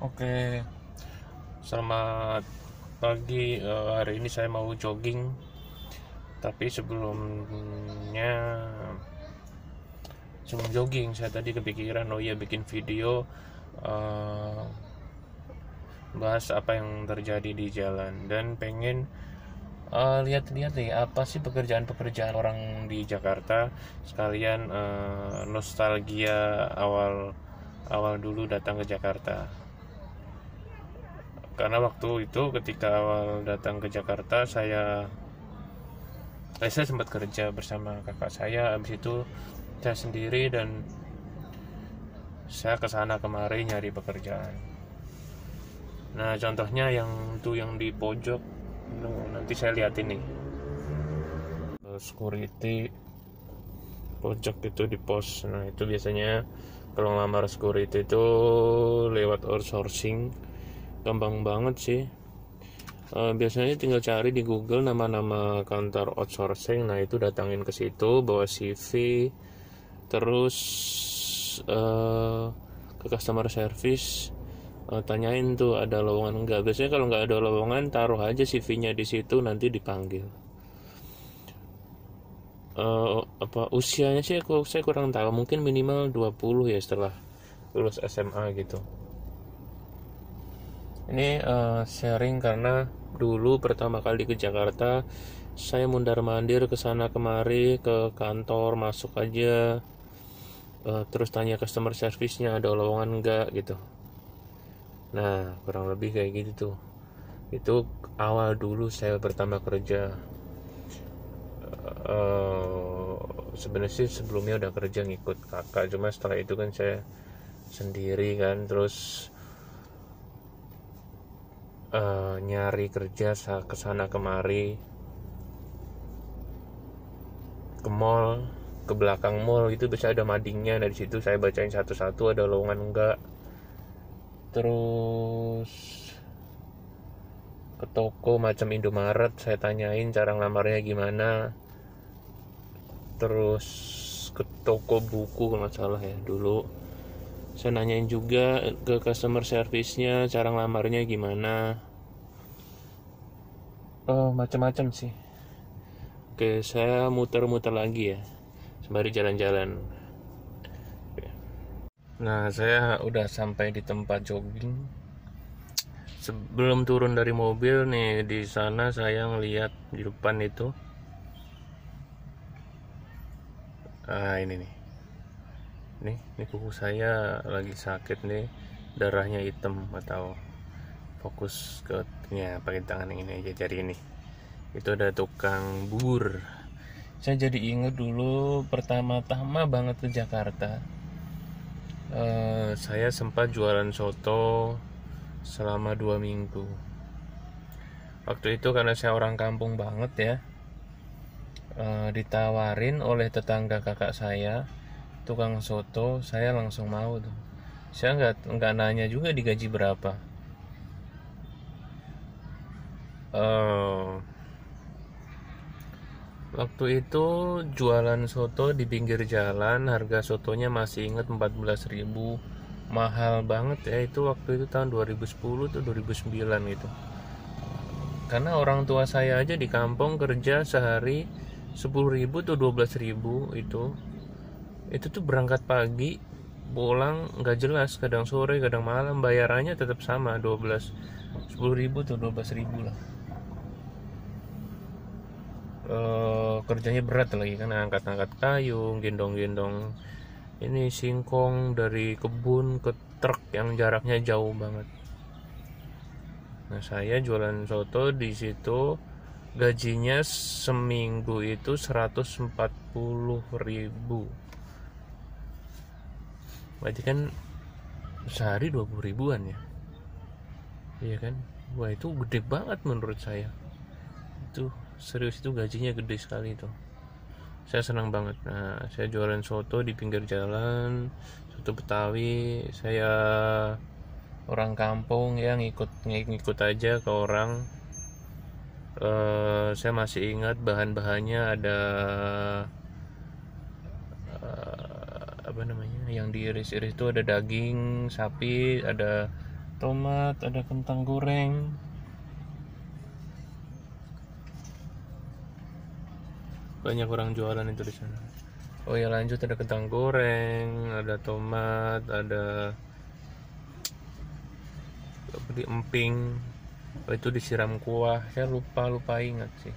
Oke, selamat pagi. Hari ini saya mau jogging, tapi sebelum jogging saya tadi kepikiran, oh iya bikin video eh, bahas apa yang terjadi di jalan dan pengen lihat-lihat nih apa sih pekerjaan-pekerjaan orang di Jakarta, sekalian nostalgia awal awal dulu datang ke Jakarta. Karena waktu itu ketika awal datang ke Jakarta saya sempat kerja bersama kakak saya. Habis itu saya sendiri dan saya kesana kemari nyari pekerjaan. Nah, contohnya yang di pojok, nanti saya liatin nih, security pojok itu di pos. Nah, itu biasanya kalau ngelamar security itu lewat outsourcing, gampang banget sih. Biasanya tinggal cari di Google nama-nama kantor outsourcing. Nah, itu datangin ke situ, bawa CV, terus ke customer service, tanyain tuh ada lowongan enggak. Biasanya kalau nggak ada lowongan, taruh aja CV-nya di situ, nanti dipanggil. Apa usianya sih saya kurang tahu, mungkin minimal 20 ya setelah lulus SMA gitu. Ini sharing karena dulu pertama kali ke Jakarta saya mundar-mandir ke sana kemari, ke kantor masuk aja, terus tanya customer service-nya ada lowongan enggak gitu. Nah, kurang lebih kayak gitu tuh. Itu awal dulu saya pertama kerja. uh, Sebenarnya sih sebelumnya udah kerja ngikut kakak, cuma setelah itu kan saya sendiri kan, terus nyari kerja kesana kemari, ke mall, ke belakang mall itu bisa ada madingnya. Dari situ saya bacain satu-satu ada lowongan enggak, terus ke toko macam Indomaret saya tanyain cara ngelamarnya gimana, terus ke toko buku kalau nggak salah ya dulu saya nanyain juga ke customer service-nya cara ngelamarnya gimana. Macam-macam sih. Oke, saya muter-muter lagi ya sembari jalan-jalan. Nah, saya udah sampai di tempat jogging. Sebelum turun dari mobil nih, di sana saya ngeliat di depan itu, ini nih, ini kuku saya lagi sakit nih, darahnya hitam, atau fokus ke ya pakai tangan yang ini aja, jari ini. Itu ada tukang bubur. Saya jadi inget dulu pertama-tama banget ke Jakarta, saya sempat jualan soto selama 2 minggu. Waktu itu karena saya orang kampung banget ya, ditawarin oleh tetangga kakak saya tukang soto, saya langsung mau tuh. Saya nggak nanya juga digaji berapa. Waktu itu jualan soto di pinggir jalan, harga sotonya masih inget 14.000. Mahal banget ya itu, waktu itu tahun 2010 tuh 2009 gitu. Karena orang tua saya aja di kampung kerja sehari 10.000 tuh 12.000 itu. Itu tuh berangkat pagi, pulang nggak jelas, kadang sore kadang malam, bayarannya tetap sama 12. 10.000 tuh 12.000 lah. Kerjanya berat lagi kan, angkat-angkat kayu, gendong-gendong ini singkong dari kebun ke truk yang jaraknya jauh banget. Nah, saya jualan soto di situ, gajinya seminggu itu 140.000. Berarti kan sehari 20 ribuan ya. Iya kan? Wah, itu gede banget menurut saya. Itu serius, itu gajinya gede sekali tuh. Saya senang banget. Nah, saya jualan soto di pinggir jalan, soto Betawi. Saya orang kampung ya, ngikut aja ke orang. Saya masih ingat bahan-bahannya ada apa namanya, yang diiris-iris itu ada daging sapi, ada tomat, ada kentang goreng. Banyak orang jualan itu di sana. Oh ya, lanjut, ada kentang goreng, ada tomat, ada di emping. Oh, itu disiram kuah. Saya lupa ingat sih.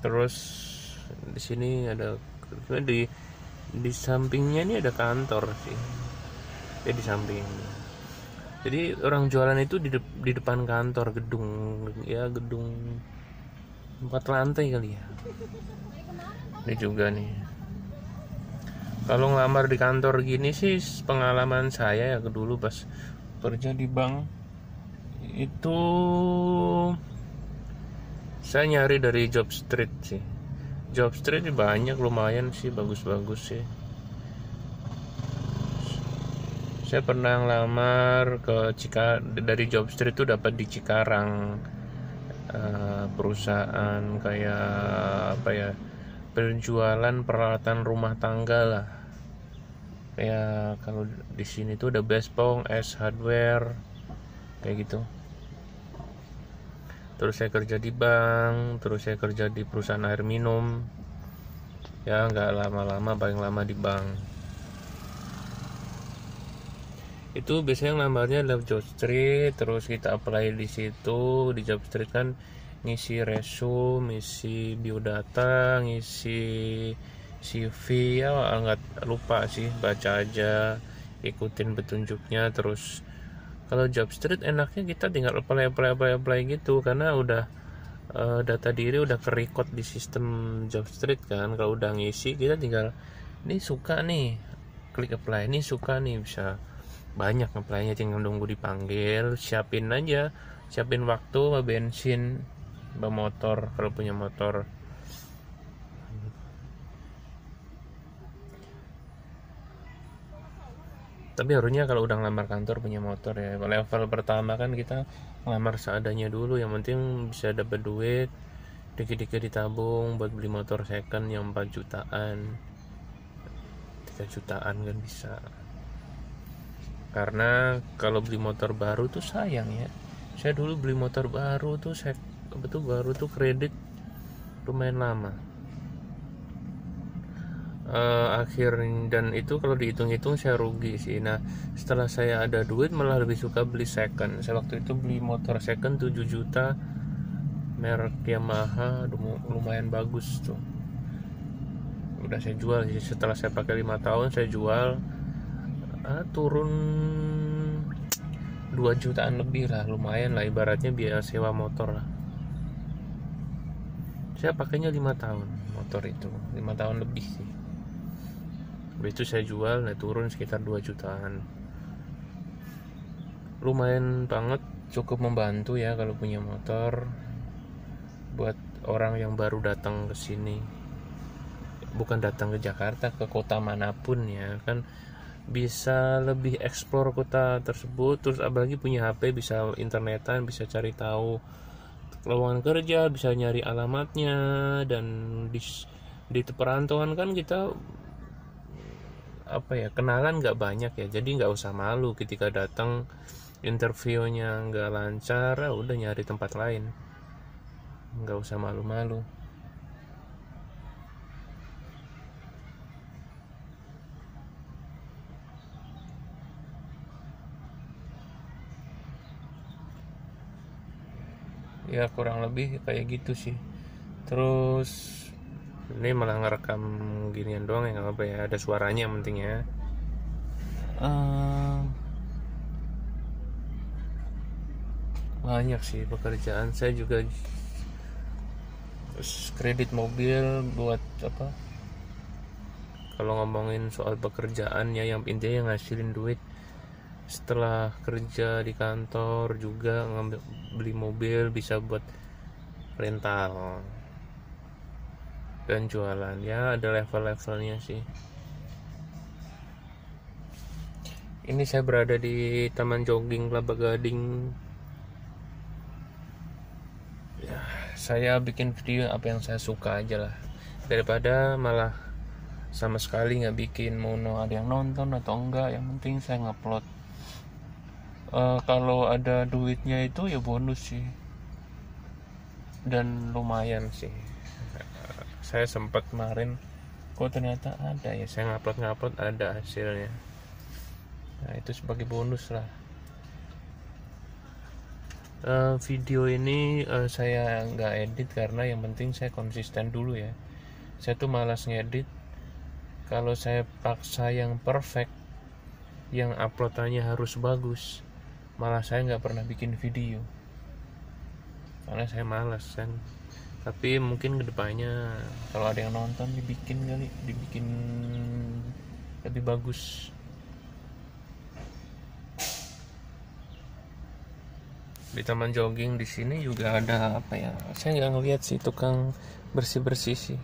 Terus di sini ada di sampingnya ini ada kantor sih. Ya di samping. Jadi orang jualan itu di depan kantor, gedung 4 lantai kali ya. Ini juga nih. Kalau ngelamar di kantor gini sih, pengalaman saya ya dulu pas kerja di bank itu, saya nyari dari job street sih. Job street banyak, lumayan sih, bagus-bagus sih. Saya pernah ngelamar dari job street itu dapat di Cikarang, perusahaan kayak apa ya, penjualan peralatan rumah tangga lah. Kayak kalau di sini tuh ada Bespong, S Hardware, kayak gitu. Terus saya kerja di bank, terus saya kerja di perusahaan air minum. Ya nggak lama-lama, paling lama di bank. Itu biasanya ngelamarnya lewat job street, terus kita apply di situ. Di job street kan ngisi resume, ngisi biodata, ngisi CV, ya nggak lupa sih, baca aja, ikutin petunjuknya. Terus kalau job street enaknya kita tinggal apply gitu, karena udah data diri udah ke-record di sistem job street kan. Kalau udah ngisi, kita tinggal ini suka nih, klik apply, ini suka nih, bisa banyak apply-nya, tinggal nunggu dipanggil. Siapin waktu, bawa bensin, bawa motor kalau punya motor. Tapi harusnya kalau udah ngelamar kantor punya motor ya. Level pertama kan kita ngelamar seadanya dulu, yang penting bisa dapat duit, dikit-dikit ditabung buat beli motor second yang 4 jutaan, 3 jutaan kan bisa. Karena kalau beli motor baru tuh sayang ya. Saya dulu beli motor baru tuh, baru tuh kredit lumayan lama. Akhir dan itu kalau dihitung-hitung saya rugi sih. Nah, setelah saya ada duit malah lebih suka beli second. Saya waktu itu beli motor second 7 juta, merek Yamaha, lumayan bagus tuh. Udah saya jual sih, setelah saya pakai 5 tahun saya jual, turun 2 jutaan lebih lah, lumayan lah, ibaratnya biaya sewa motor lah. Saya pakainya 5 tahun motor itu, 5 tahun lebih sih. Habis itu saya jual, turun sekitar 2 jutaan. Lumayan banget, cukup membantu ya kalau punya motor buat orang yang baru datang ke sini. Bukan datang ke Jakarta, ke kota manapun ya kan, bisa lebih explore kota tersebut. Terus apalagi punya HP, bisa internetan, bisa cari tahu lowongan kerja, bisa nyari alamatnya. Dan di perantauan kan kita kenalan nggak banyak ya, jadi nggak usah malu ketika datang interviewnya nggak lancar, udah nyari tempat lain, nggak usah malu-malu. Ya kurang lebih kayak gitu sih. Terus ini malah ngerekam ginian doang ya, nggak apa ya, ada suaranya yang penting ya. Banyak sih pekerjaan. Saya juga kredit mobil buat apa, kalau ngomongin soal pekerjaan ya, yang intinya ngasilin duit. Setelah kerja di kantor juga beli mobil, bisa buat rental dan jualan ya, ada level-levelnya sih. Ini saya berada di Taman Jogging Kelapa Gading ya. Saya bikin video apa yang saya suka aja lah, daripada malah sama sekali nggak bikin mau ada yang nonton atau enggak, yang penting saya ngupload. Kalau ada duitnya itu ya bonus sih, dan lumayan sih. Saya sempat kemarin kok ternyata ada ya, saya ngupload ada hasilnya. Nah itu sebagai bonus lah. Video ini saya nggak edit karena yang penting saya konsisten dulu ya. Saya tuh malas ngedit. Kalau saya paksa yang perfect, yang uploadannya harus bagus, malah saya nggak pernah bikin video karena saya malas kan. Tapi mungkin kedepannya kalau ada yang nonton dibikin lebih bagus. Di taman jogging di sini juga ada apa ya, saya nggak ngeliat sih tukang bersih sih.